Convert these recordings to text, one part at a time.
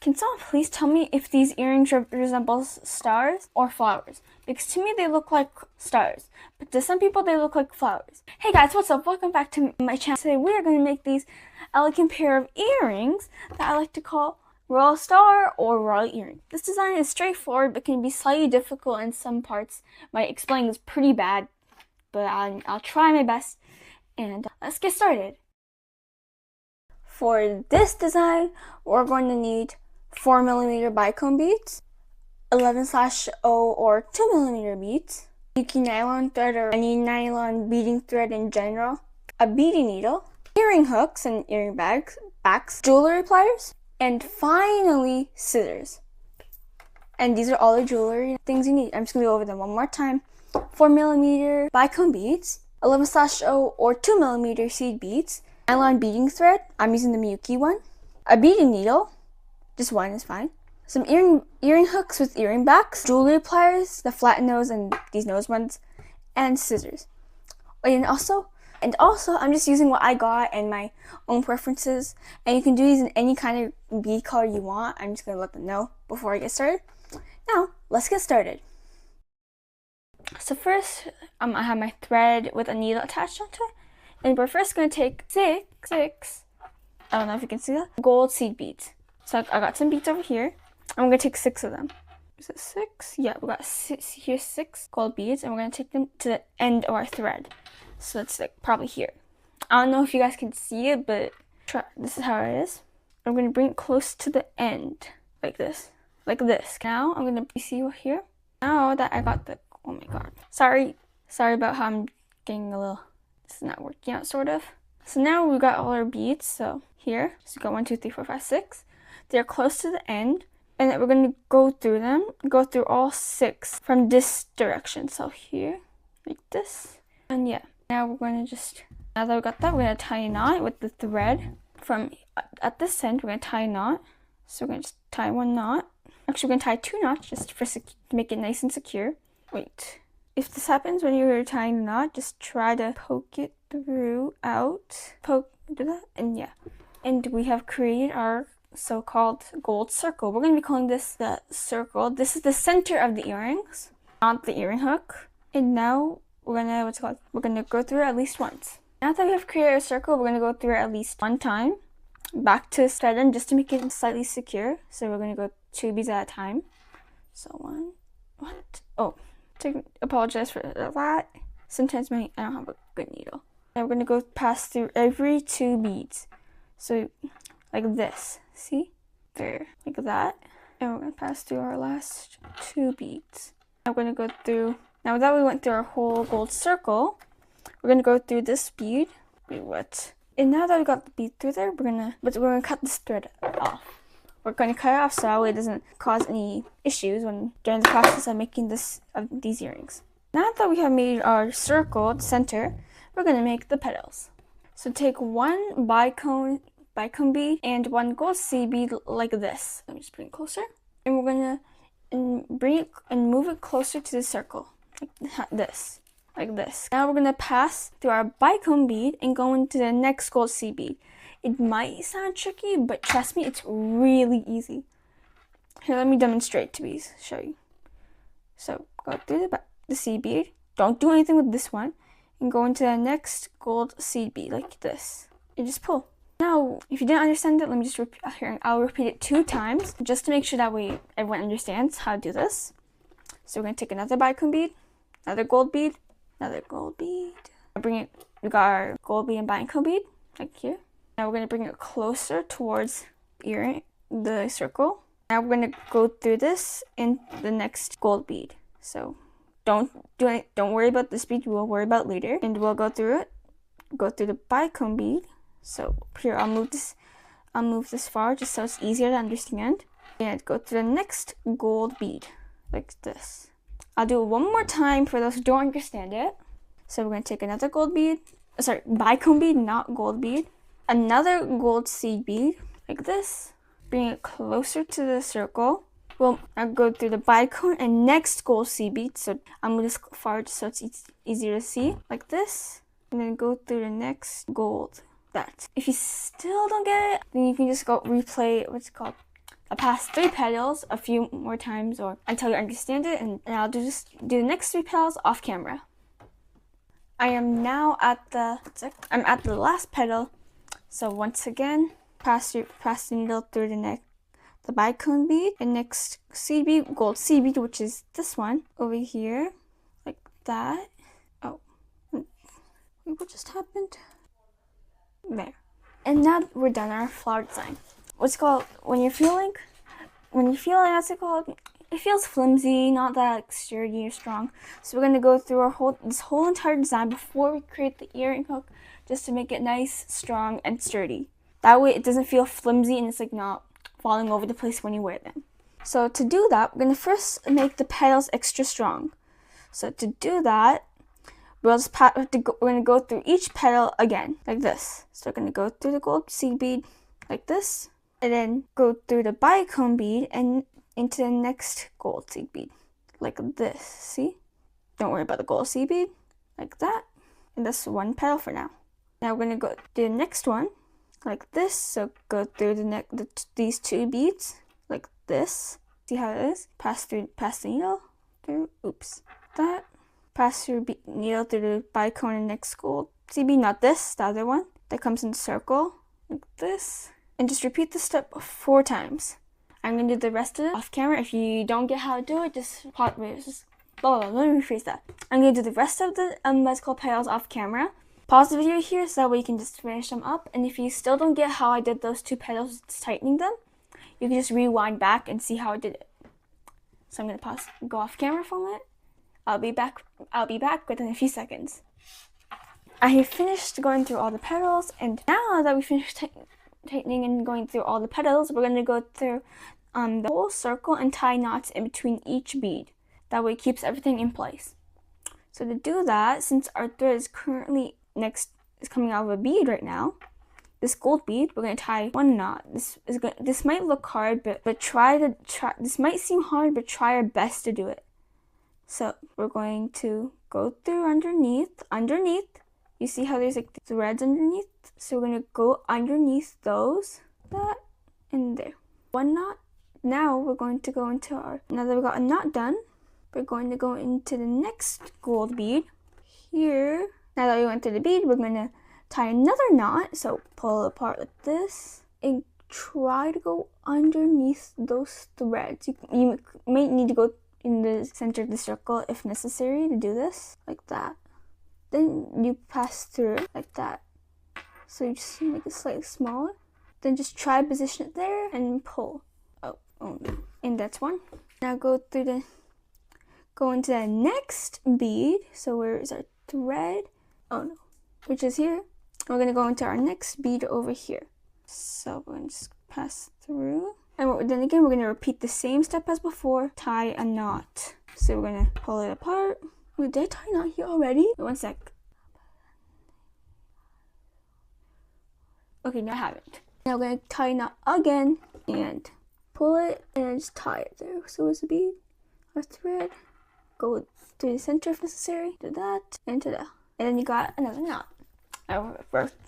Can someone please tell me if these earrings resemble stars or flowers? Because to me they look like stars, but to some people they look like flowers. Hey guys, what's up? Welcome back to my channel. Today we are going to make these elegant pair of earrings that I like to call royal star or royal earring. This design is straightforward but can be slightly difficult in some parts. My explaining is pretty bad, but I'll try my best, and let's get started. For this design, we're going to need 4mm bicone beads, 11/0 or 2mm beads, Yuki nylon thread or any nylon beading thread in general, a beading needle, earring hooks and earring backs, jewelry pliers, and finally scissors. And these are all the jewelry things you need. I'm just going to go over them one more time. 4mm bicone beads, 11/0 or 2mm seed beads, nylon beading thread, I'm using the Miyuki one, a beading needle, just one is fine, some earring hooks with earring backs, jewelry pliers, the flat nose and these nose ones, and scissors. And also I'm just using what I got and my own preferences, and you can do these in any kind of bead color you want. I'm just going to let them know before I get started. Now, let's get started. So first, I have my thread with a needle attached onto it. And we're first going to take six, I don't know if you can see that, gold seed beads. So I got some beads over here. I'm going to take 6 of them. Is it 6? Yeah, we got 6 gold beads, and we're going to take them to the end of our thread. So it's like probably here. I don't know if you guys can see it, but this is how it is. I'm going to bring it close to the end, like this. Now I'm going to see here. Now that I got the, oh my god. Sorry about how I'm getting a little, it's not working out, sort of. So now we got all our beads. So here, so we got 1, 2, 3, 4, 5, 6. They're close to the end, and then we're going to go through them, go through all 6 from this direction. So here, like this, and yeah. Now we're going to now that we got that, we're going to tie a knot with the thread from at this end. We're going to tie a knot. So we're going to just tie one knot. Actually, we're going to tie 2 knots just to make it nice and secure. Wait. If this happens when you're tying a knot, just try to poke it through out. Do that, and yeah. And we have created our so-called gold circle. We're going to be calling this the circle. This is the center of the earrings, not the earring hook. And now we're gonna go through it at least once. Now that we have created a circle, we're gonna go through it at least one time. Back to the thread end just to make it slightly secure. So we're gonna go 2 beads at a time. So 1, what? Oh. Apologize for that. Sometimes I don't have a good needle. Now we're going to go pass through every 2 beads. So like this. See? There. Like that. And we're going to pass through our last 2 beads. Now we're going to go through, now that we went through our whole gold circle, we're going to go through this bead. Wait, what? And now that we got the bead through there, we're going to cut this thread off. We're going to cut it off so that way it doesn't cause any issues during the process of making these earrings. Now that we have made our circle at the center, we're going to make the petals. So take 1 bicone bead and 1 gold seed bead like this. Let me just bring it closer. And we're going to bring it and move it closer to the circle, like this. Now we're going to pass through our bicone bead and go into the next gold seed bead. It might sound tricky, but trust me, it's really easy. Here, let me demonstrate to show you. So go through the seed bead. Don't do anything with this one. And go into the next gold seed bead like this. And just pull. Now, if you didn't understand it, let me just repeat here. I'll repeat it 2 times just to make sure that way everyone understands how to do this. So we're going to take another bicone bead, another gold bead, another gold bead. We got our gold bead and bicone bead, like here. Now we're going to bring it closer towards the circle. Now we're going to go through this in the next gold bead. So don't worry about this bead, we'll worry about later. And we'll go through it. Go through the bicone bead. So here, I'll move this far just so it's easier to understand. And go through the next gold bead, like this. I'll do it one more time for those who don't understand it. So we're going to take another gold bead. Sorry, bicone bead, not gold bead. Another gold seed bead, like this. Bring it closer to the circle. We'll go through the bicone and next gold seed bead. So I'll move this far so it's easier to see, like this. And then go through the next gold. That. If you still don't get it, then you can just go replay, I'll pass 3 petals a few more times or until you understand it, and I'll do the next 3 petals off camera. I am now at the last petal. So once again, pass the needle through the bicone bead, and next seed bead, gold seed bead, which is this one over here, like that. Oh, wait, what just happened? There. And now we're done our flower design. What's called when you're feeling that's it called. It feels flimsy, not that sturdy or strong. So we're gonna go through this whole entire design before we create the earring hook, just to make it nice, strong, and sturdy. That way it doesn't feel flimsy and it's like not falling over the place when you wear them. So to do that, we're gonna first make the petals extra strong. So to do that, we're gonna go through each petal again, like this. So we're gonna go through the gold seed bead, like this, and then go through the bicone bead and into the next gold seed bead, like this. See? Don't worry about the gold seed bead, like that. And that's one petal for now. Now we're gonna go do the next one, like this. So go through these 2 beads, like this. See how it is? Pass the needle through. Oops, that. Pass your needle through the bicone and next gold seed bead, not this, the other one that comes in a circle, like this. And just repeat this step 4 times. I'm gonna do the rest of it off camera. If you don't get how to do it, let me rephrase that. I'm gonna do the rest of the let's call petals off camera. Pause the video here so that way you can just finish them up. And if you still don't get how I did those 2 petals, tightening them, you can just rewind back and see how I did it. So I'm gonna go off camera for a minute. I'll be back within a few seconds. I have finished going through all the petals, and now that we finished tightening and going through all the petals, we're gonna go through the whole circle and tie knots in between each bead. That way it keeps everything in place. So to do that, since our thread is currently is coming out of a bead right now, this gold bead, we're gonna tie 1 knot. This might look hard, but this might seem hard, but try our best to do it. So we're going to go through underneath. You see how there's like threads underneath? So we're gonna go underneath those, that, and there. 1 knot. Now we're going to go into now that we got a knot done, we're going to go into the next gold bead here. Now that we went through the bead, we're gonna tie another knot. So pull it apart like this and try to go underneath those threads. You may need to go in the center of the circle if necessary to do this, like that. Then you pass through like that. So you just make it slightly smaller. Then just try to position it there and pull. Oh no. And that's one. Now go into the next bead. So where is our thread? Oh no. Which is here. We're gonna go into our next bead over here. So we're gonna just pass through. And then again, we're going to repeat the same step as before. Tie a knot. So we're going to pull it apart. Wait, did I tie a knot here already? Wait, 1 sec. Okay, no I haven't. Now we're going to tie a knot again. And pull it and just tie it there. So where's the bead? Our thread. Go to the center if necessary. Do that. And to that. And then you got another knot.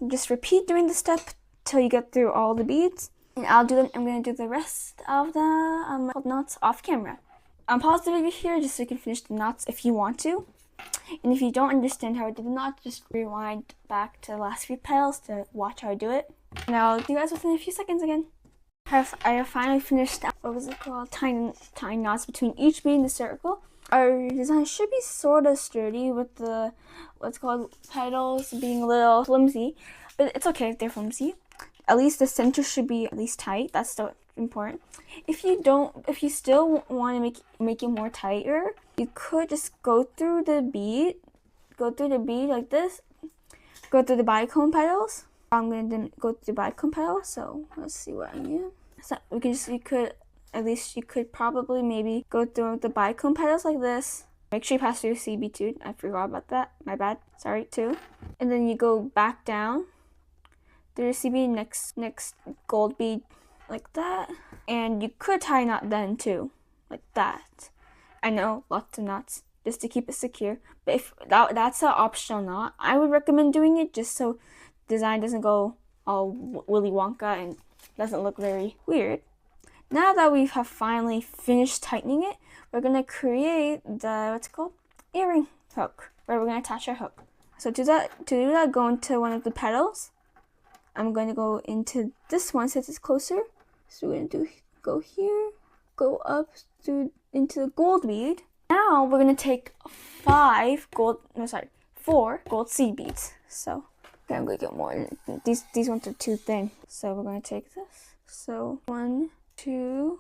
Just repeat doing the step till you get through all the beads. And I'm gonna do the rest of the knots off camera. Pause the video here just so you can finish the knots if you want to. And if you don't understand how I do the knots, just rewind back to the last few petals to watch how I do it. And I'll do you guys within a few seconds again. I have finally finished, tying knots between each bead in the circle. Our design should be sort of sturdy with the, petals being a little flimsy. But it's okay if they're flimsy. At least the center should be at least tight. That's still important. If you still want to make it more tighter, you could just go through the bead like this. Go through the bicone petals. I'm gonna go through the bicone petals. So let's see what I need. So you could probably maybe go through the bicone petals like this. Make sure you pass through CB too. I forgot about that. My bad. Sorry too. And then you go back down. Through CB next gold bead like that, and you could tie a knot then too, like that. I know, lots of knots just to keep it secure, but if that's an optional knot, I would recommend doing it just so design doesn't go all Willy Wonka and doesn't look very weird. Now that we have finally finished tightening it, we're gonna create the, what's it called? Earring hook, where we're gonna attach our hook. So to do that, go into one of the petals. I'm going to go into this one since it's closer. So we're going to go here, go up into the gold bead. Now we're going to take 4 gold seed beads. So okay, I'm going to get more. These ones are too thin. So we're going to take this. So 1, 2,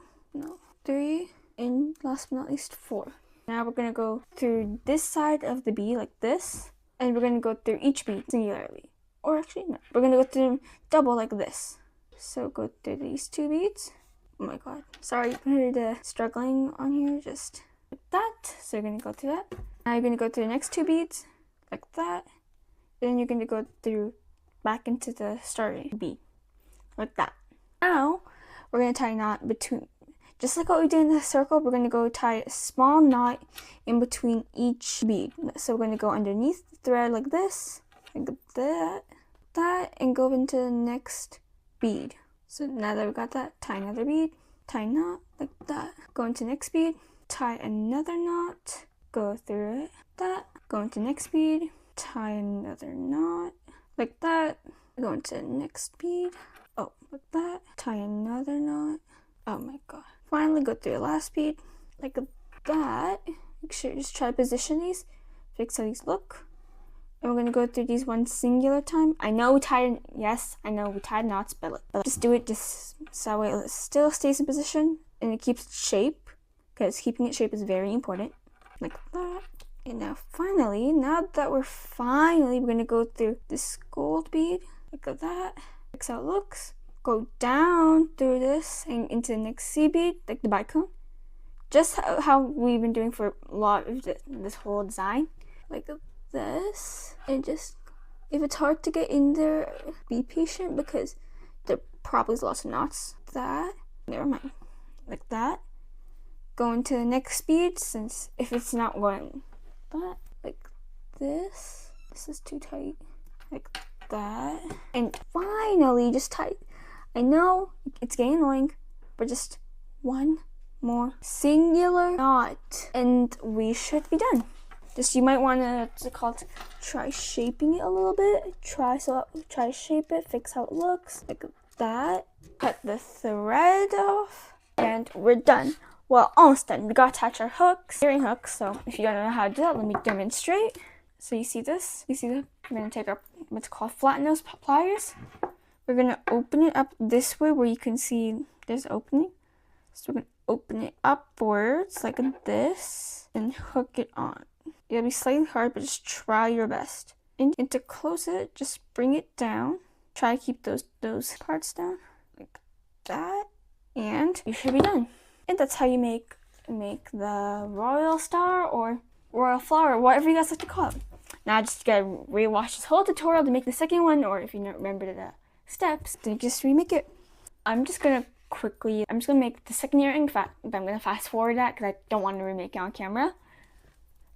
3, and last but not least 4. Now we're going to go through this side of the bead like this. And we're going to go through each bead singularly. Or actually, no. We're going to go through them double like this. So go through these 2 beads. Oh my god. Sorry, you can hear the struggling on here. Just like that. So you're going to go through that. Now you're going to go through the next 2 beads. Like that. Then you're going to go through back into the starting bead. Like that. Now, we're going to tie a knot between. Just like what we did in the circle, we're going to go tie a small knot in between each bead. So we're going to go underneath the thread like this. Like that, and go into the next bead. So now that we got that, tie another bead, tie a knot like that. Go into next bead, tie another knot, go through it, that. Go into next bead, tie another knot like that. Go into next bead, oh, like that. Tie another knot. Oh my god. Finally, go through the last bead like that. Make sure you just try to position these, fix how these look. And we're going to go through these one singular time. I know we tied knots, but just do it just so it still stays in position and it keeps its shape, because keeping its shape is very important. Like that. And now finally, we're going to go through this gold bead, like that. Fix how it looks. Go down through this and into the next C bead, like the bicone. Just how we've been doing for a lot of this whole design. Like this, and just, if it's hard to get in there, be patient because there probably is lots of knots. That, never mind, like that. Go into the next bead, since if it's not going that, like this is too tight, like that. And finally, just tight. I know it's getting annoying, but just one more singular knot and we should be done. Just, you might want to try shaping it a little bit. Try shape it, fix how it looks, like that. Cut the thread off, and we're done. Well, almost done. We got to attach our hooks, earring hooks. So if you don't know how to do that, let me demonstrate. So you see this? You see that? We're gonna take our what's called flat nose pliers. We're gonna open it up this way where you can see there's opening. So we're gonna open it upwards like this and hook it on. It'll be slightly hard, but just try your best. And to close it, just bring it down. Try to keep those parts down, like that, and you should be done. And that's how you make the royal star or royal flower, whatever you guys like to call it. Now I just gotta rewatch this whole tutorial to make the second one, or if you don't remember the steps, then just remake it. I'm just gonna make the second earring, but I'm gonna fast forward that because I don't want to remake it on camera.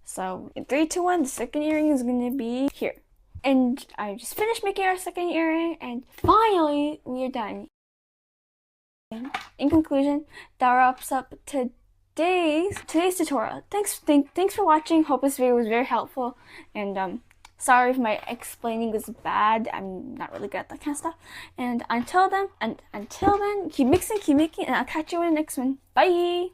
So in 3, 2, 1, the second earring is gonna be here. And I just finished making our second earring, and finally we are done. In conclusion, that wraps up today's tutorial. Thanks for watching. Hope this video was very helpful, and sorry if my explaining was bad. I'm not really good at that kind of stuff. And until then, keep mixing, keep making, and I'll catch you in the next one. Bye.